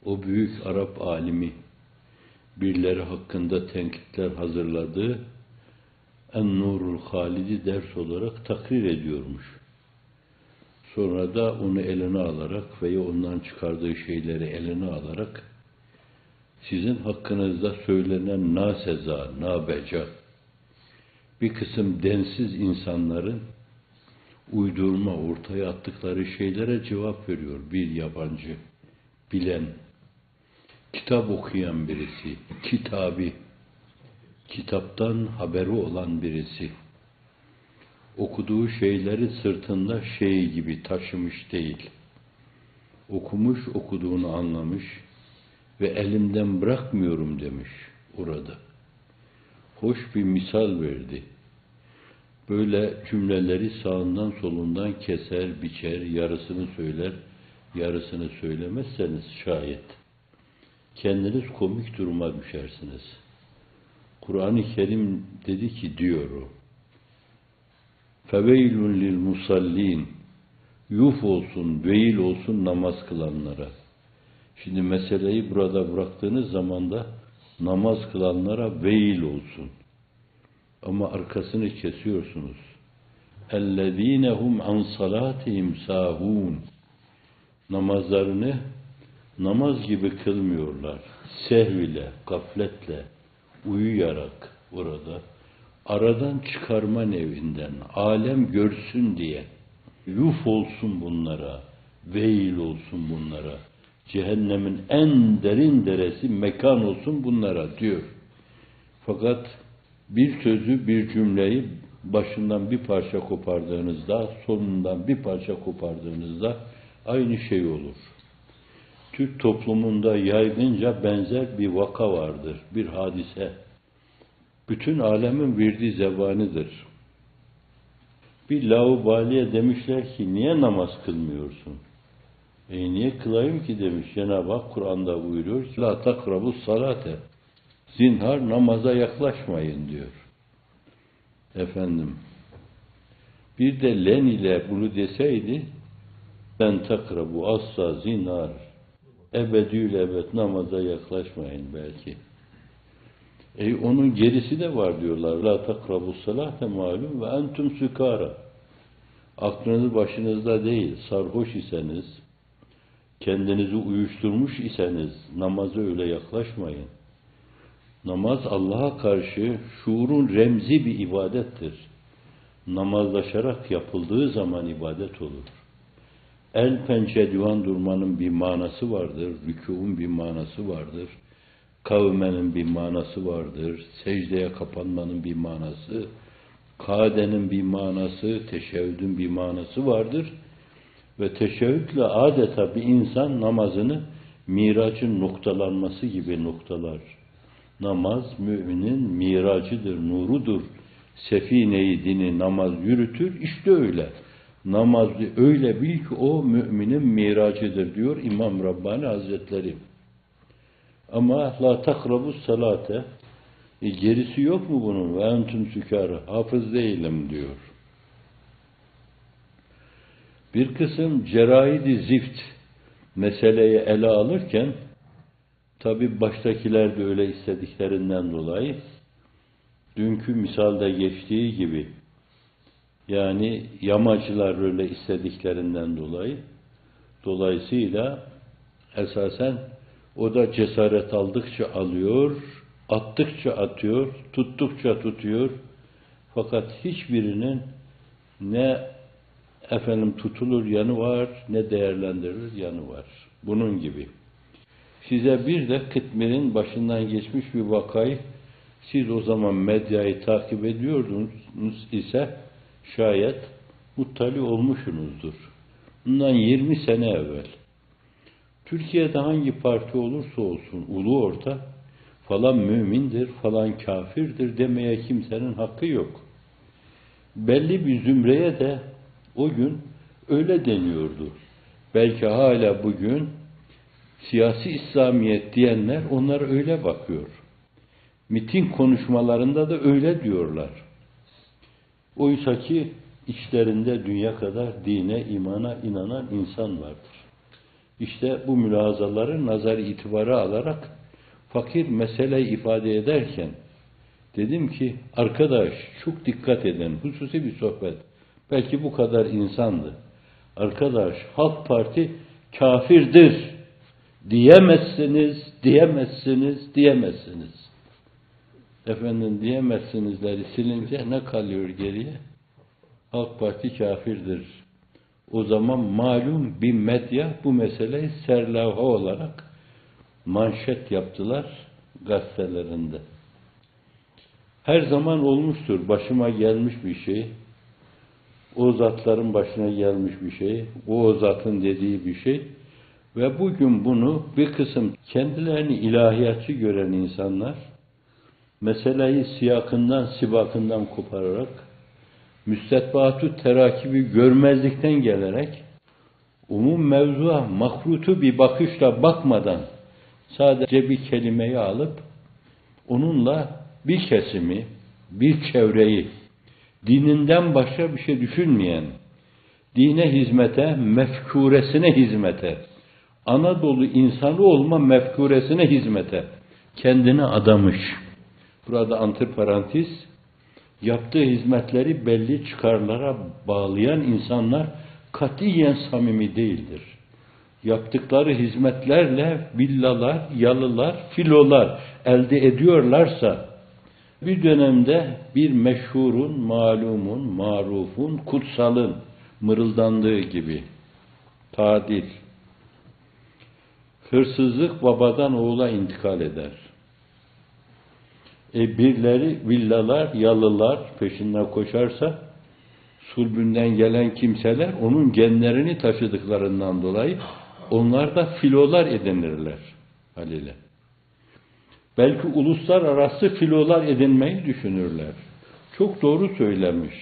o büyük Arap alimi birileri hakkında tenkitler hazırladığı En-Nurul Halid'i ders olarak takrir ediyormuş. Sonra da onu eline alarak veya ondan çıkardığı şeyleri eline alarak sizin hakkınızda söylenen naseza, nabeca bir kısım densiz insanların uydurma, ortaya attıkları şeylere cevap veriyor bir yabancı, bilen, kitap okuyan birisi, kitaptan haberi olan birisi, okuduğu şeyleri sırtında şey gibi taşımış değil, okumuş, okuduğunu anlamış ve elimden bırakmıyorum demiş orada. Hoş bir misal verdi. Böyle cümleleri sağından solundan keser, biçer, yarısını söyler, yarısını söylemezseniz şayet kendiniz komik duruma düşersiniz. Kur'an-ı Kerim dedi ki diyor o, فَوَيْلٌ لِلْمُصَلِّينَ Yuf olsun, veil olsun namaz kılanlara. Şimdi meseleyi burada bıraktığınız zaman da namaz kılanlara veil olsun. Ama arkasını kesiyorsunuz. اَلَّذ۪ينَ هُمْ عَنْ صَلَاتِهِمْ سَاهُونَ Namazlarını namaz gibi kılmıyorlar. Sehv ile, gafletle, uyuyarak orada, aradan çıkarma nevinden, alem görsün diye, yuf olsun bunlara, veil olsun bunlara, cehennemin en derin deresi mekan olsun bunlara diyor. Fakat bir sözü, bir cümleyi başından bir parça kopardığınızda, sonundan bir parça kopardığınızda aynı şey olur. Türk toplumunda yaygınca benzer bir vaka vardır, bir hadise. Bütün alemin virdi zebanidir. Bir laubaliye demişler ki, niye namaz kılmıyorsun? Niye kılayım ki demiş. Cenab-ı Hak Kur'an'da buyuruyor ki, la takrabus salate. Zinhar namaza yaklaşmayın diyor. Efendim, bir de len ile bunu deseydi, ben takrabu asla zinhar, ebedül ebed namaza yaklaşmayın belki. Onun gerisi de var diyorlar. La takrabus salate malum ve entum sükara. Aklınız başınızda değil, sarhoş iseniz, kendinizi uyuşturmuş iseniz namaza öyle yaklaşmayın. Namaz Allah'a karşı şuurun remzi bir ibadettir. Namazlaşarak yapıldığı zaman ibadet olur. El pençe divan durmanın bir manası vardır, rükûun bir manası vardır, kavmenin bir manası vardır, secdeye kapanmanın bir manası, kadenin bir manası, teşehhüdün bir manası vardır. Ve teşehhüdle adeta bir insan namazını miracın noktalanması gibi noktalar. Namaz müminin miracıdır, nurudur. Sefine-i dini namaz yürütür. İşte öyle. Namaz öyle bil ki o müminin miracıdır diyor İmam Rabbani Hazretleri. Ama la takrabus salate gerisi yok mu bunun? Ve entüm sükâre. Hafız değilim diyor. Bir kısım ceraid-i zift meseleyi ele alırken tabi baştakiler de öyle istediklerinden dolayı dünkü misalda geçtiği gibi yani yamacılar öyle istediklerinden dolayısıyla esasen o da cesaret aldıkça alıyor, attıkça atıyor, tuttukça tutuyor. Fakat hiçbirinin ne tutulur yanı var, ne değerlendirilir yanı var. Bunun gibi. Size bir de Kıtmir'in başından geçmiş bir vakayı, siz o zaman medyayı takip ediyordunuz ise şayet muttali olmuşsunuzdur. Bundan 20 sene evvel. Türkiye'de hangi parti olursa olsun, ulu orta, falan mümindir, falan kafirdir demeye kimsenin hakkı yok. Belli bir zümreye de o gün öyle deniyordu. Belki hala bugün siyasi İslamiyet diyenler onlara öyle bakıyor. Miting konuşmalarında da öyle diyorlar. Oysa ki içlerinde dünya kadar dine, imana inanan insan vardır. İşte bu mülahazaları nazar itibara alarak fakir meseleyi ifade ederken dedim ki arkadaş çok dikkat edin, hususi bir sohbet. Belki bu kadar insandı. Arkadaş Halk Parti kafirdir diyemezsiniz, diyemezsiniz, diyemezsiniz. Efendim diyemezsinizleri silince ne kalıyor geriye? Halk Parti kafirdir. O zaman malum bir medya bu meseleyi serlevha olarak manşet yaptılar gazetelerinde. Her zaman olmuştur. Başıma gelmiş bir şey. O zatların başına gelmiş bir şey. O zatın dediği bir şey. Ve bugün bunu bir kısım kendilerini ilahiyatçı gören insanlar meseleyi siyakından, sibakından kopararak müstetbaatü terakibi görmezlikten gelerek umum mevzuya mahrutu bir bakışla bakmadan sadece bir kelimeyi alıp onunla bir kesimi, bir çevreyi dininden başka bir şey düşünmeyen, dine hizmete, mefkuresine hizmete, Anadolu insanı olma mefkuresine hizmete kendini adamış. Burada antiparantez, yaptığı hizmetleri belli çıkarlara bağlayan insanlar katiyen samimi değildir. Yaptıkları hizmetlerle villalar, yalılar, filolar elde ediyorlarsa bir dönemde bir meşhurun, malumun, marufun, kutsalın mırıldandığı gibi tadil, hırsızlık babadan oğula intikal eder. Birileri villalar, yalılar peşinden koşarsa sulbünden gelen kimseler onun genlerini taşıdıklarından dolayı onlar da filolar edinirler haliyle. Belki uluslararası filolar edinmeyi düşünürler. Çok doğru söylemiş.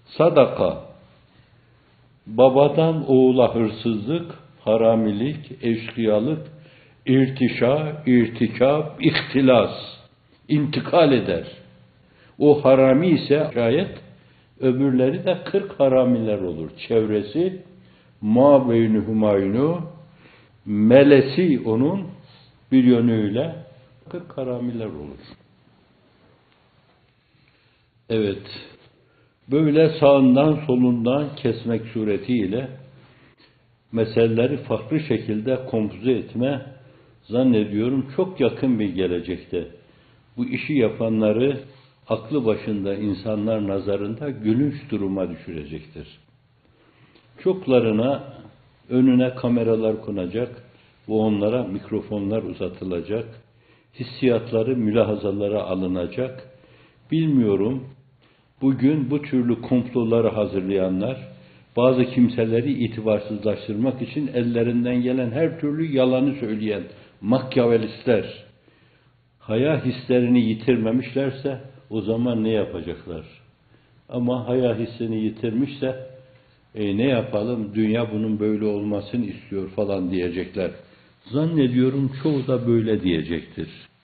Sadaka, babadan oğula hırsızlık, haramilik, eşkıyalık, irtişa, irtikap, ihtilas, intikal eder. O harami ise şayet öbürleri de 40 haramiler olur. Çevresi mabeyni humaynu, melesi onun bir yönüyle 40 haramiler olur. Evet, böyle sağından solundan kesmek suretiyle meseleleri farklı şekilde kompoze etme zannediyorum çok yakın bir gelecekte bu işi yapanları aklı başında insanlar nazarında gülünç duruma düşürecektir. Çoklarına önüne kameralar konacak ve onlara mikrofonlar uzatılacak, hissiyatları, mülahazalara alınacak. Bilmiyorum, bugün bu türlü komploları hazırlayanlar, bazı kimseleri itibarsızlaştırmak için ellerinden gelen her türlü yalanı söyleyen makyavelistler, haya hislerini yitirmemişlerse o zaman ne yapacaklar? Ama haya hissini yitirmişse ne yapalım, dünya bunun böyle olmasını istiyor falan diyecekler. Zannediyorum çoğu da böyle diyecektir.